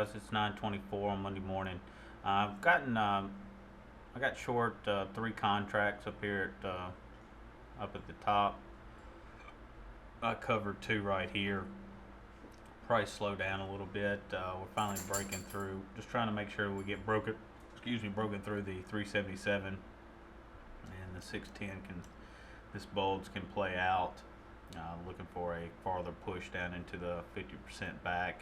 guys, it's 9:24 on Monday morning. I've gotten I got short three contracts up here at up at the top. I covered two right here. Price slow down a little bit. We're finally breaking through. Just trying to make sure we get broken. Excuse me, broken through the 377 and the 610 can. This bulge can play out. Looking for a farther push down into the 50% back.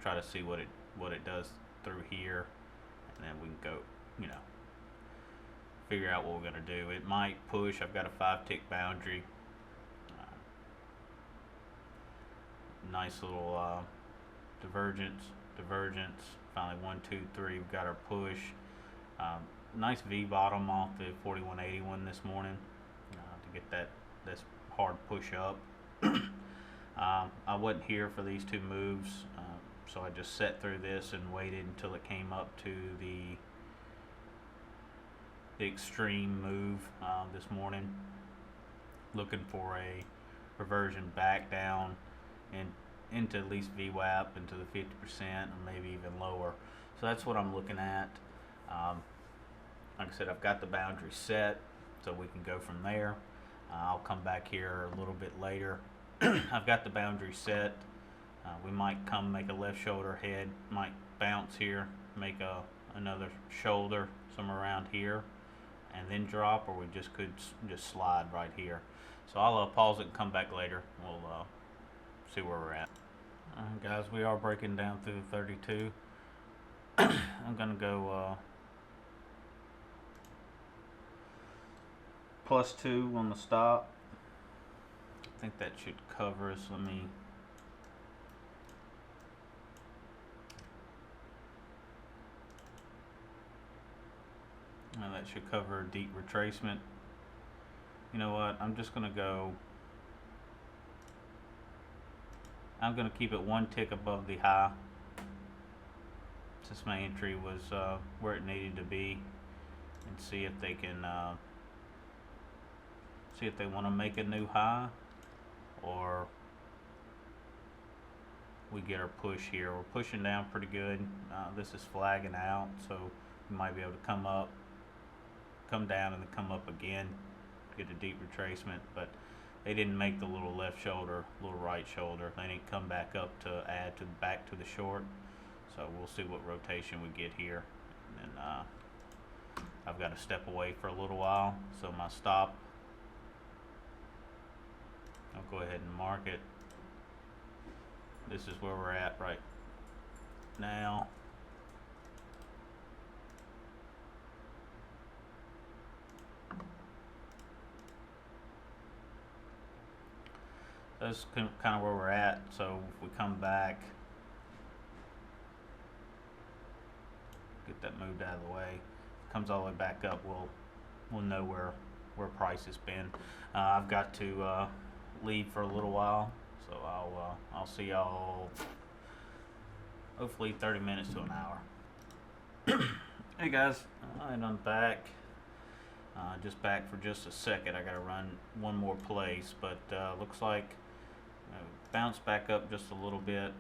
Try to see what it does through here, and then we can go, you know, figure out what we're gonna do. It might push. I've got a 5 tick boundary. Nice little divergence. Finally, 1, 2, 3. We've got our push. Nice V bottom off the 4181 this morning to get this hard push up. I wasn't here for these two moves, so I just sat through this and waited until it came up to the extreme move this morning, looking for a reversion back down and into at least VWAP into the 50% or maybe even lower. So that's what I'm looking at. Like I said, I've got the boundary set, so we can go from there. I'll come back here a little bit later. I've got the boundary set. We might come make a left shoulder head, might bounce here, make another shoulder somewhere around here, and then drop, or we just could just slide right here. So I'll pause it and come back later. We'll see where we're at. Alright guys, we are breaking down through 32. I'm gonna go +2 on the stop. I think that should cover us. Let me that should cover a deep retracement. You know what? I'm gonna keep it 1 tick above the high, since my entry was where it needed to be, and see if they can see if they want to make a new high, or we get our push here. We're pushing down pretty good. This is flagging out, so we might be able to come down and then come up again, get a deep retracement. But they didn't make the little left shoulder, little right shoulder. They didn't come back up to add back to the short. So we'll see what rotation we get here. And then I've got to step away for a little while. So my stop, I'll go ahead and mark it. This is where we're at right now. That's kind of where we're at. So if we come back, get that moved out of the way, comes all the way back up, we'll know where price has been. I've got to leave for a little while, so I'll see y'all hopefully 30 minutes to an hour. Hey guys, I'm back. Just back for just a second. I gotta run one more place, but looks like bounce back up just a little bit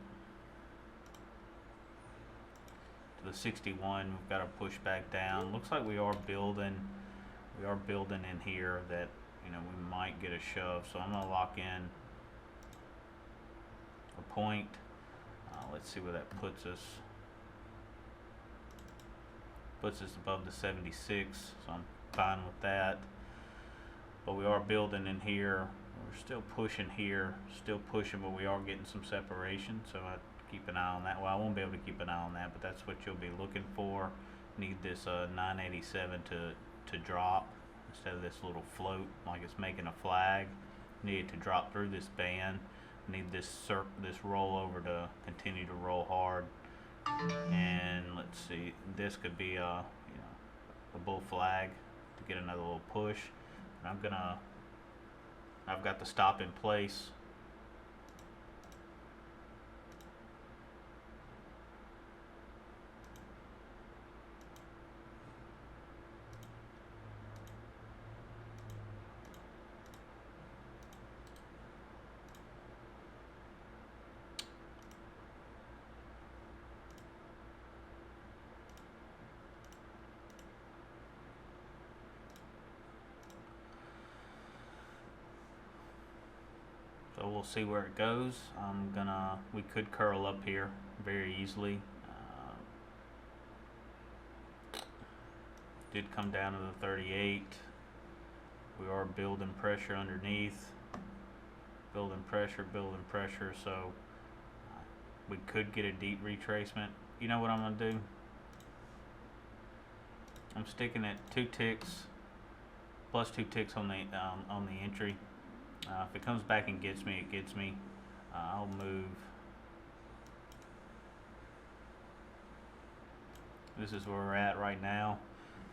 to the 61. We've got to push back down. Looks like we are building in here that, you know, we might get a shove. So I'm gonna lock in a point. Let's see where that puts us. Puts us above the 76, so I'm fine with that. But we are building in here. We're still pushing here, still pushing, but we are getting some separation, so I keep an eye on that. Well, I won't be able to keep an eye on that, but that's what you'll be looking for. Need this 987 to drop instead of this little float like it's making a flag. Need it to drop through this band. Need this roll over to continue to roll hard. And let's see, this could be a bull flag to get another little push. And I've got the stop in place. So we'll see where it goes. We could curl up here very easily. Did come down to the 38. We are building pressure underneath. Building pressure, so we could get a deep retracement. You know what I'm gonna do? I'm sticking at 2 ticks, plus 2 ticks on the entry. If it comes back and gets me, it gets me. I'll move. This is where we're at right now,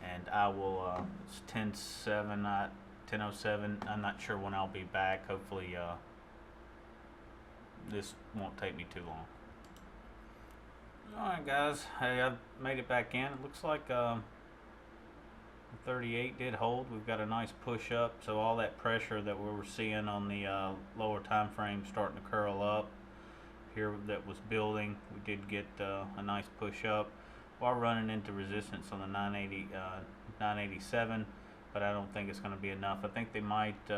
and I will. It's 10:07, 10:07. I'm not sure when I'll be back. Hopefully, this won't take me too long. Alright guys, hey, I've made it back in. It looks like 38 did hold. We've got a nice push up, so all that pressure that we were seeing on the lower time frame starting to curl up here that was building. We did get a nice push up while running into resistance on the 987, but I don't think it's going to be enough. I think they might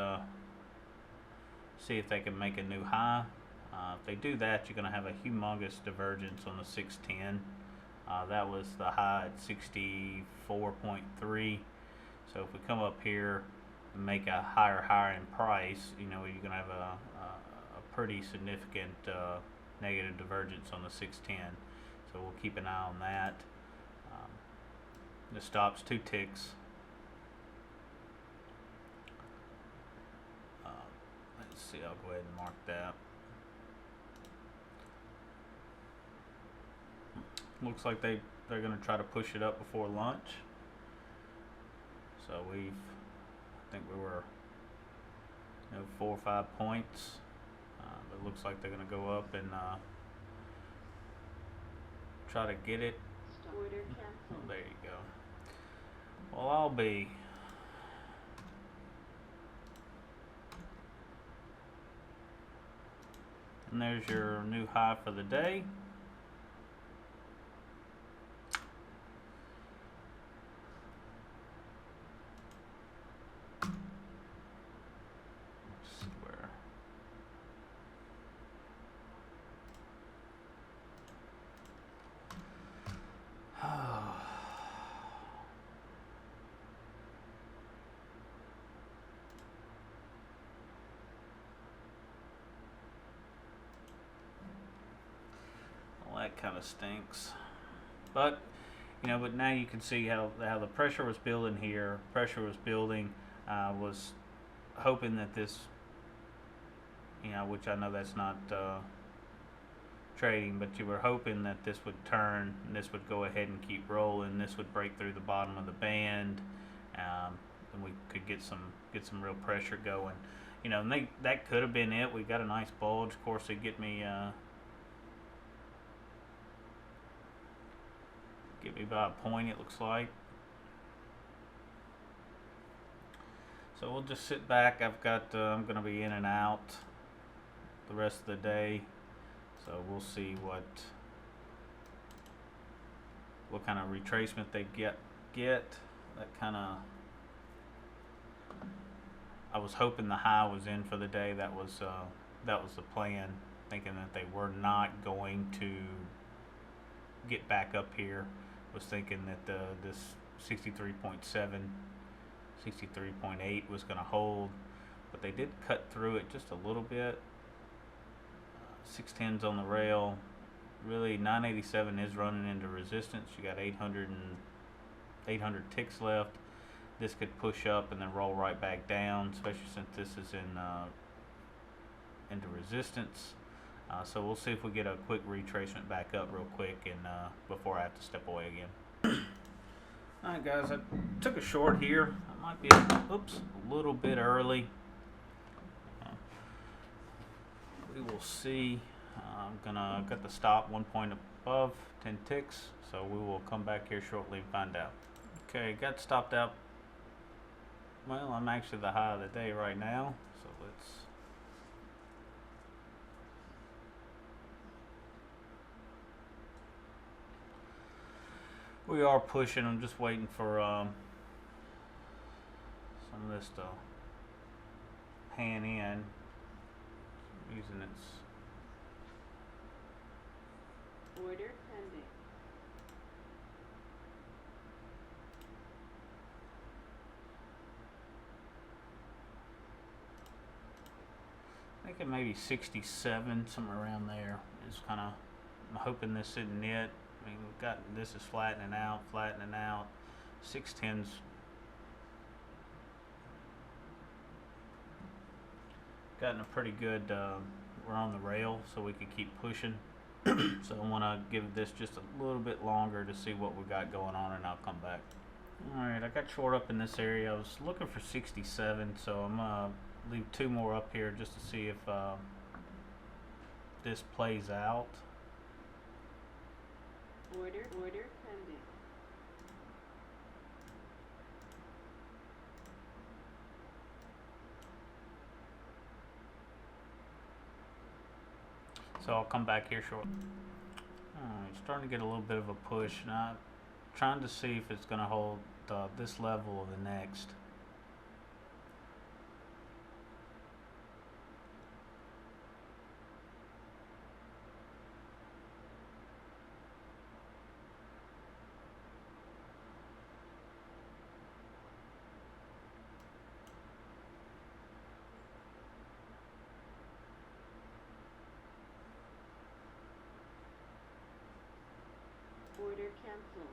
see if they can make a new high. If they do that, you're going to have a humongous divergence on the 610. That was the high at 64.3. So if we come up here and make a higher in price, you know, you're going to have a pretty significant negative divergence on the 610. So we'll keep an eye on that. The stop's 2 ticks. Let's see, I'll go ahead and mark that. Looks like they're going to try to push it up before lunch. So I think we were 4 or 5 points. But it looks like they're going to go up and try to get it. Oh, there you go. Well, I'll be. And there's your new high for the day. That kind of stinks, but but now you can see how the pressure was building here. Pressure was building. Was hoping that this, which I know that's not trading, but you were hoping that this would turn and this would go ahead and keep rolling. This would break through the bottom of the band, and we could get some real pressure going. And that could have been it. We got a nice bulge. Of course, it'd get me. Get me about a point, it looks like. So we'll just sit back. I'm going to be in and out the rest of the day. So we'll see what kind of retracement they get. That kind of. I was hoping the high was in for the day. That was the plan. Thinking that they were not going to get back up here. Was thinking that this 63.7, 63.8 was going to hold, but they did cut through it just a little bit. 610's on the rail. Really, 987 is running into resistance. You got 800 ticks left. This could push up and then roll right back down, especially since this is into resistance. So we'll see if we get a quick retracement back up real quick and before I have to step away again. Alright guys, I took a short here. I might be a little bit early. We will see. Got the stop 1 point above, 10 ticks. So we will come back here shortly and find out. Okay, got stopped out. Well, I'm actually the high of the day right now. So let's. We are pushing. I'm just waiting for some of this to pan in. losing its. Order pending. Thinking maybe 67, somewhere around there is kind of. I'm hoping this isn't it. I mean, we've got this is flattening out. 610's gotten a pretty good. We're on the rail, so we can keep pushing. So I want to give this just a little bit longer to see what we got going on, and I'll come back. Alright, I got short up in this area. I was looking for 67, so I'm gonna leave 2 more up here just to see if this plays out. Order pending. So I'll come back here shortly. Alright, starting to get a little bit of a push. Now, trying to see if it's going to hold this level or the next. Order cancelled.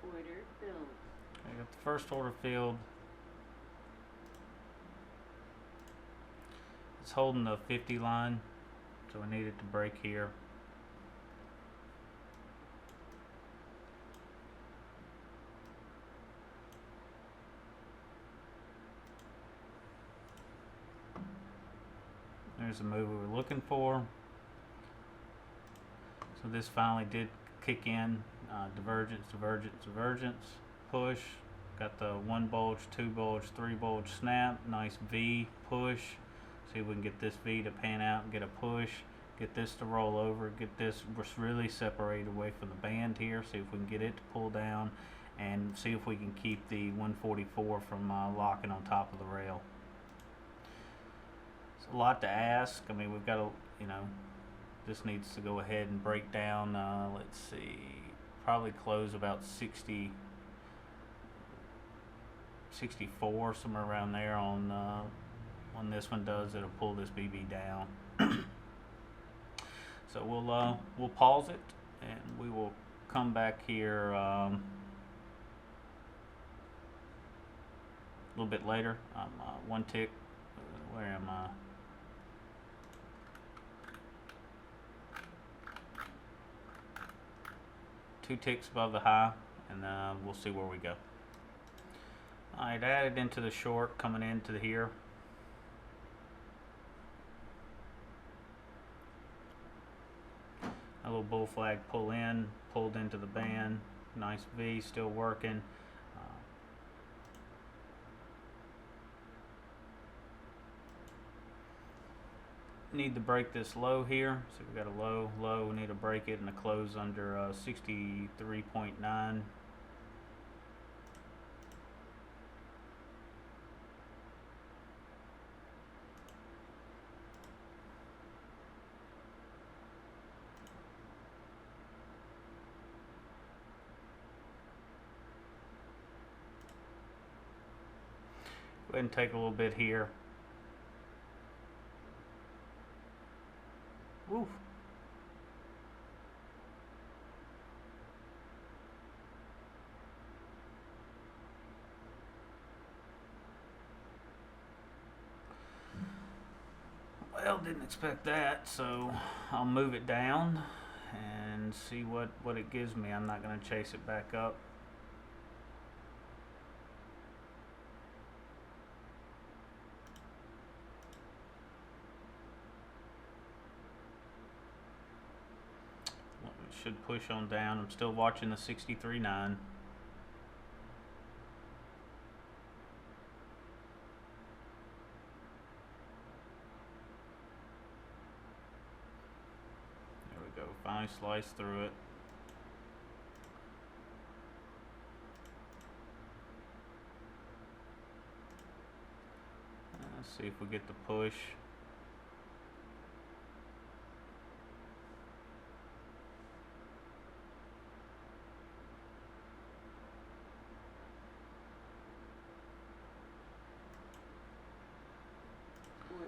Order filled. I got the first order filled. It's holding the 50 line, so we need it to break here. There's the move we were looking for. So this finally did kick in. Divergence, push. Got the 1 bulge, 2 bulge, 3 bulge snap. Nice V push. See if we can get this V to pan out and get a push. Get this to roll over. Get this really separated away from the band here. See if we can get it to pull down, and see if we can keep the 144 from locking on top of the rail. It's a lot to ask. I mean, we've got to, this needs to go ahead and break down. Let's see, probably close about 64, somewhere around there on when this one does. It'll pull this BB down. So we'll pause it, and we will come back here a little bit later. One tick. Where am I? Two ticks above the high, and we'll see where we go. Alright, added into the short, coming into here. A little bull flag pull in, pulled into the band. Nice V, still working. Need to break this low here. So we got a low, we need to break it and a close under 63.9. Go ahead and take a little bit here. Oof. Well, didn't expect that, so I'll move it down and see what it gives me. I'm not going to chase it back up. Should push on down. I'm still watching the 63.9. There we go. Finally sliced through it. See if we get the push.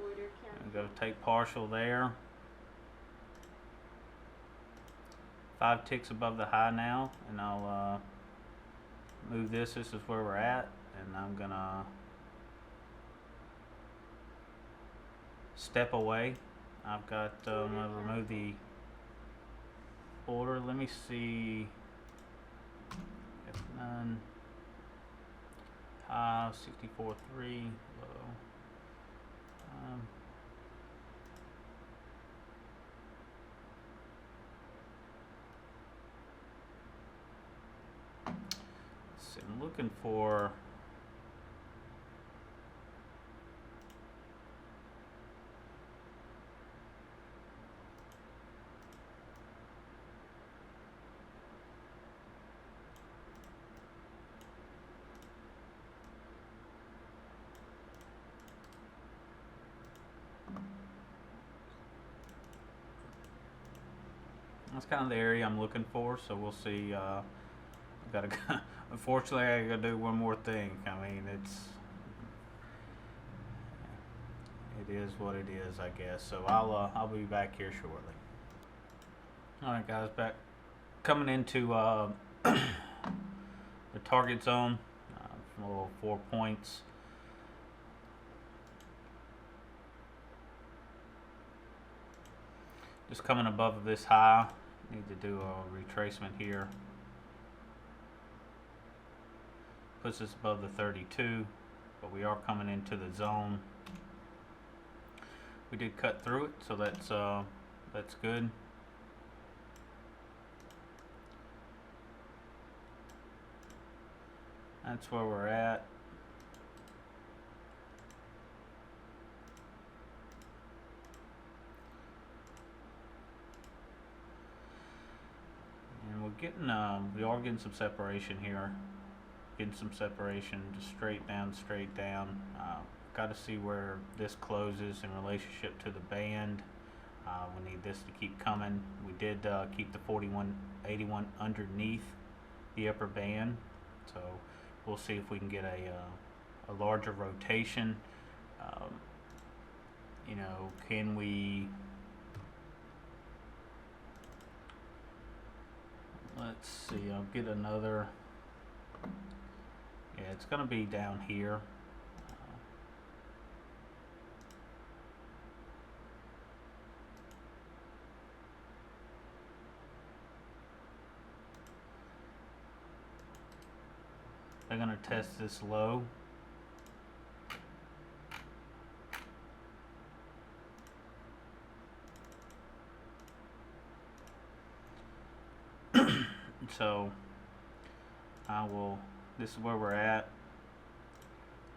Order And cancelled. go take partial there. 5 ticks above the high now, and I'll move this. This is where we're at, and I'm gonna step away. I've got I'm gonna remove the order. Let me see if none. High 64.3 low. Let's see, I'm looking for that's kind of the area I'm looking for, so we'll see. I've got to, unfortunately, I got to do one more thing. I mean, it is what it is, I guess. So I'll be back here shortly. All right, guys, back coming into the target zone, from a little 4 points. Just coming above this high. Need to do a retracement here. Puts us above the 32, but we are coming into the zone. We did cut through it, so that's good. That's where we're at. And we're getting, we are getting some separation here. Getting some separation, just straight down, straight down. Got to see where this closes in relationship to the band. We need this to keep coming. We did keep the 4181 underneath the upper band, so we'll see if we can get a larger rotation. You know, can we? Let's see. I'll get another. Yeah, it's going to be down here. They're going to test this low. So I will. This is where we're at.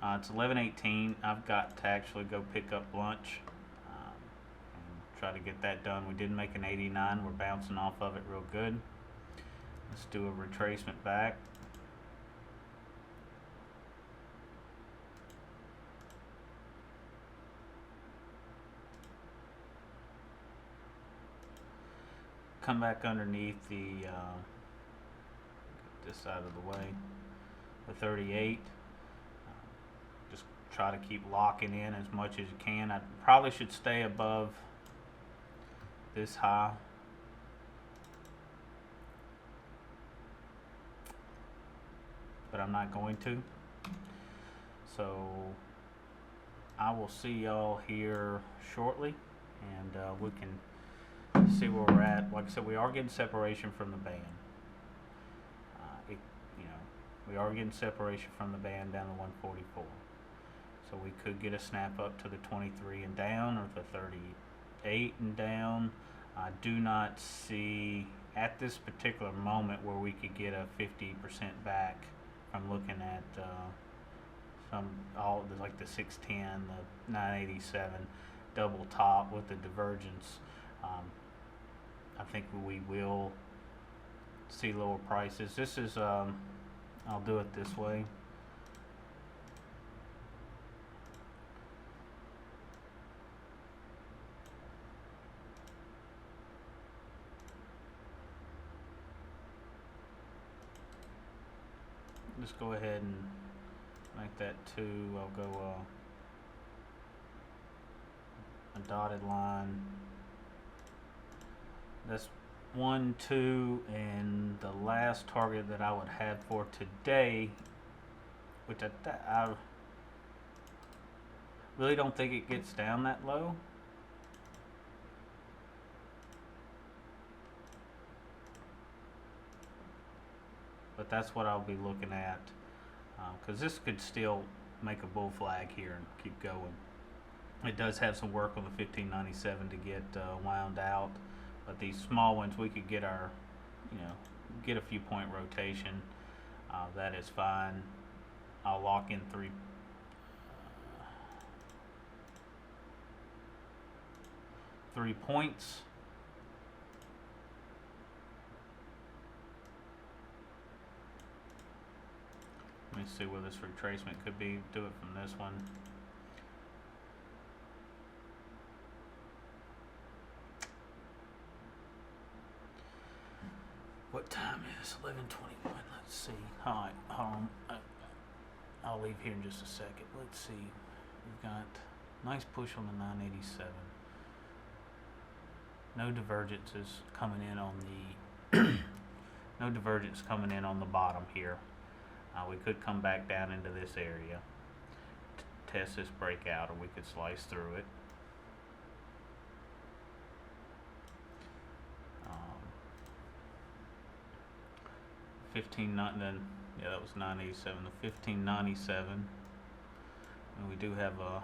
It's 11:18. I've got to actually go pick up lunch and try to get that done. We did make an 89. We're bouncing off of it real good. Let's do a retracement back. Come back underneath the get this out of the way, the 38. Just try to keep locking in as much as you can. I probably should stay above this high. But I'm not going to. So I will see y'all here shortly, and we can see where we're at. Like I said, we are getting separation from the band. We are getting separation from the band down to 144. So we could get a snap up to the 23 and down, or the 38 and down. I do not see at this particular moment where we could get a 50% back from looking at like the 610, the 987 double top with the divergence. I think we will see lower prices. This is I'll do it this way. just go ahead and make that 2. I'll go a dotted line. That's 1, 2, and the last target that I would have for today, which I really don't think it gets down that low. But that's what I'll be looking at, because this could still make a bull flag here and keep going. It does have some work on the 1597 to get wound out, but these small ones we could get our, get a few point rotation. That is fine. I'll lock in 3 points. Let me see where this retracement could be. Do it from this one. What time is 11:21? Let's see. Alright, hold on. I'll leave here in just a second. Let's see. We've got nice push on the 987. No divergences coming in on the no divergence coming in on the bottom here. We could come back down into this area, test this breakout, or we could slice through it. 15, then yeah, that was 987. The 1597, and we do have a,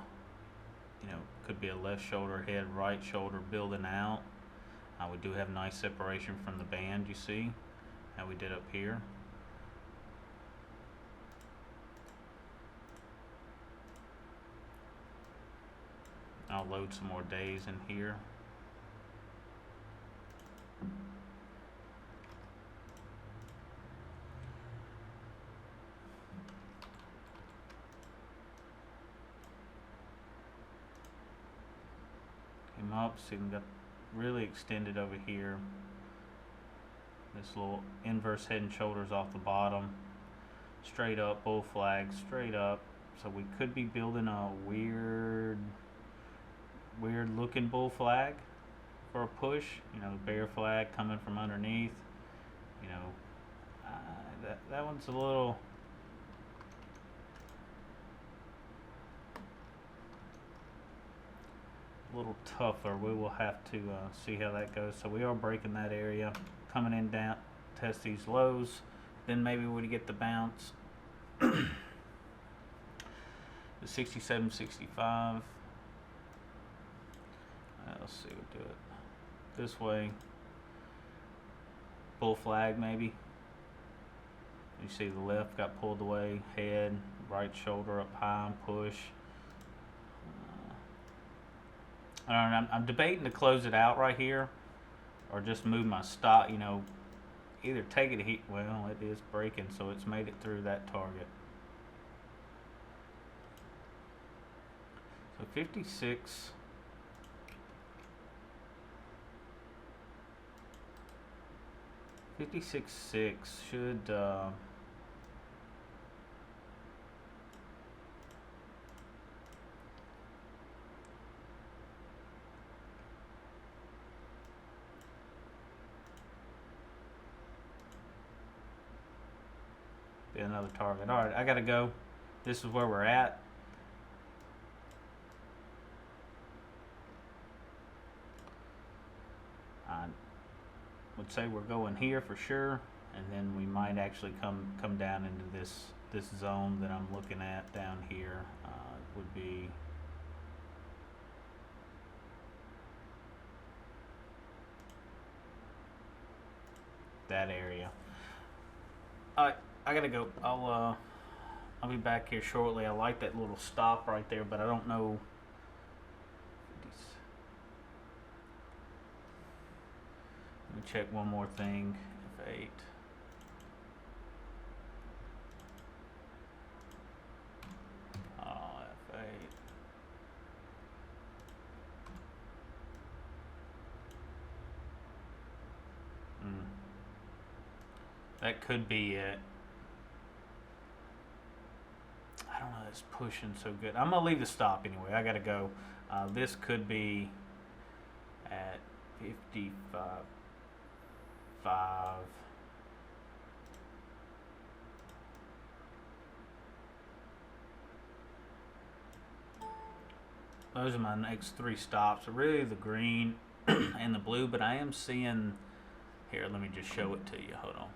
could be a left shoulder head, right shoulder building out. We do have nice separation from the band. You see how we did up here. I'll load some more days in here. Came up, see we got really extended over here. This little inverse head and shoulders off the bottom. Straight up, bull flag, straight up. So we could be building a weird looking bull flag for a push, bear flag coming from underneath, that one's a little tougher. We will have to see how that goes. So we are breaking that area, coming in down, test these lows, then maybe we get the bounce. The 67, 65. Let's see, we'll do it this way. Bull flag maybe. You see the left got pulled away, head, right shoulder up high and push. I don't know, I'm debating to close it out right here or just move my stop, either take it heat. Well, it is breaking, so it's made it through that target. So 56. 56.6 should be another target. All right, I gotta go. This is where we're at. I would say we're going here for sure, and then we might actually come down into this zone that I'm looking at down here. Would be that area. All right, I gotta go. I'll be back here shortly. I like that little stop right there, but I don't know. Let me check one more thing. F8. Oh, F8. That could be it. it's pushing so good. I'm gonna leave the stop anyway. I gotta go. This could be at 55.5. Those are my next three stops. Really the green and the blue, but I am seeing here. Let me just show it to you. Hold on.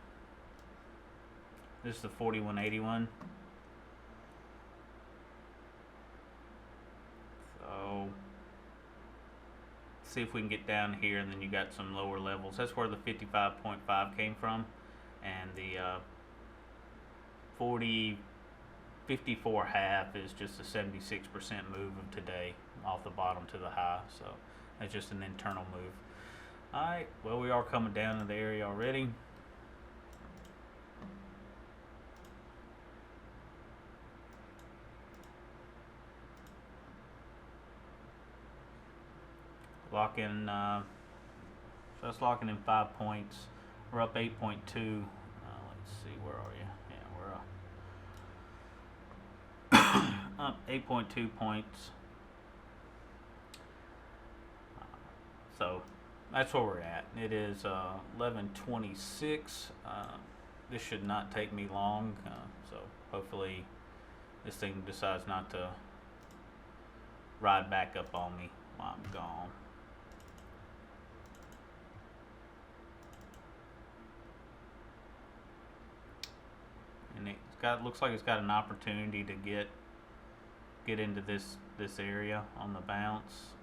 This is the 4181. So see if we can get down here, and then you got some lower levels. That's where the 55.5 came from, and the 54 half is just a 76% move of today off the bottom to the high. So that's just an internal move. All right, well, we are coming down to the area already. Locking, so that's locking in 5 points. We're up 8.2. Let's see, where are you? Yeah, we're up 8.2 points. So that's where we're at. It is 11:26. This should not take me long. So hopefully this thing decides not to ride back up on me while I'm gone. And looks like it's got an opportunity to get into this area on the bounce.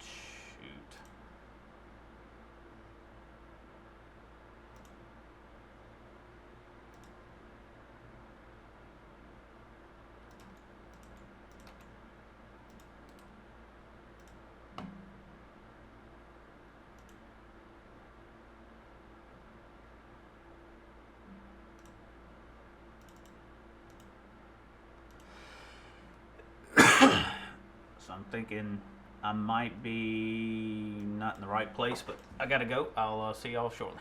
Shoot. So I'm thinking I might be not in the right place, but I gotta go. I'll see y'all shortly.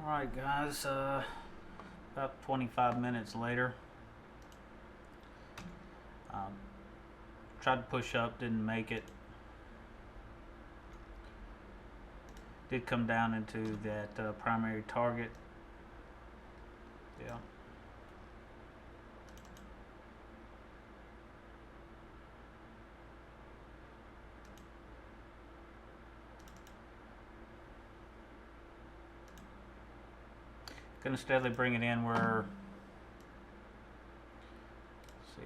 Alright guys, about 25 minutes later. Tried to push up, didn't make it. Did come down into that primary target. Yeah. Gonna steadily bring it in where, let's see,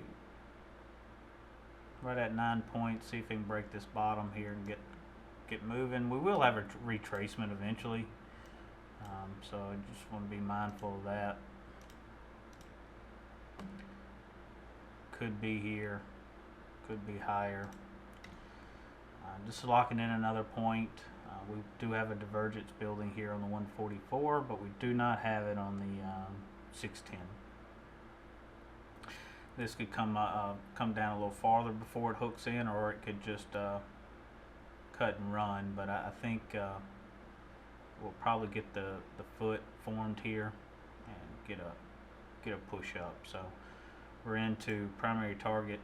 right at 9 points. See if we can break this bottom here and get moving. We will have a retracement eventually, so I just want to be mindful of that. Could be here, could be higher. Just locking in another point. We do have a divergence building here on the 144, but we do not have it on the 610. This could come down a little farther before it hooks in, or it could just cut and run. But I think we'll probably get the foot formed here and get a push up. So we're into primary target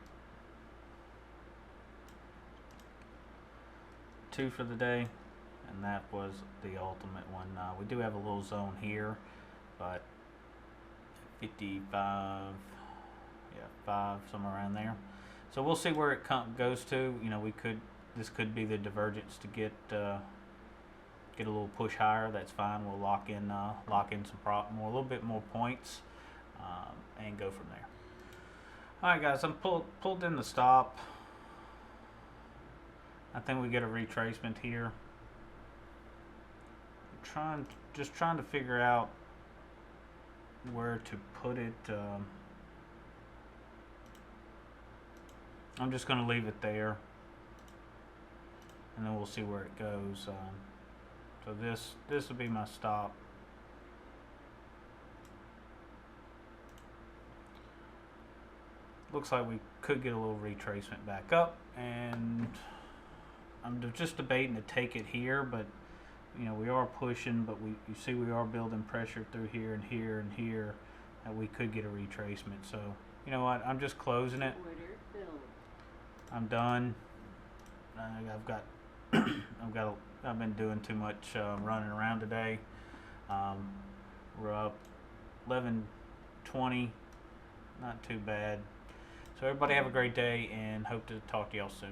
2 for the day, and that was the ultimate one. We do have a little zone here, but 55, yeah, 5, somewhere around there. So we'll see where it goes to. You know, this could be the divergence to get a little push higher. That's fine. We'll lock in some a little bit more points, and go from there. All right, guys, I'm pulled in the stop. I think we get a retracement here. Just trying to figure out where to put it. I'm just going to leave it there, and then we'll see where it goes. So this will be my stop. Looks like we could get a little retracement back up, and I'm just debating to take it here, but you know, we are pushing, but you see we are building pressure through here and here and here. we could get a retracement. So you know what? I'm just closing it. Order filled. I'm done. I've got I've been doing too much running around today. We're up 11:20. Not too bad. So everybody have a great day and hope to talk to y'all soon.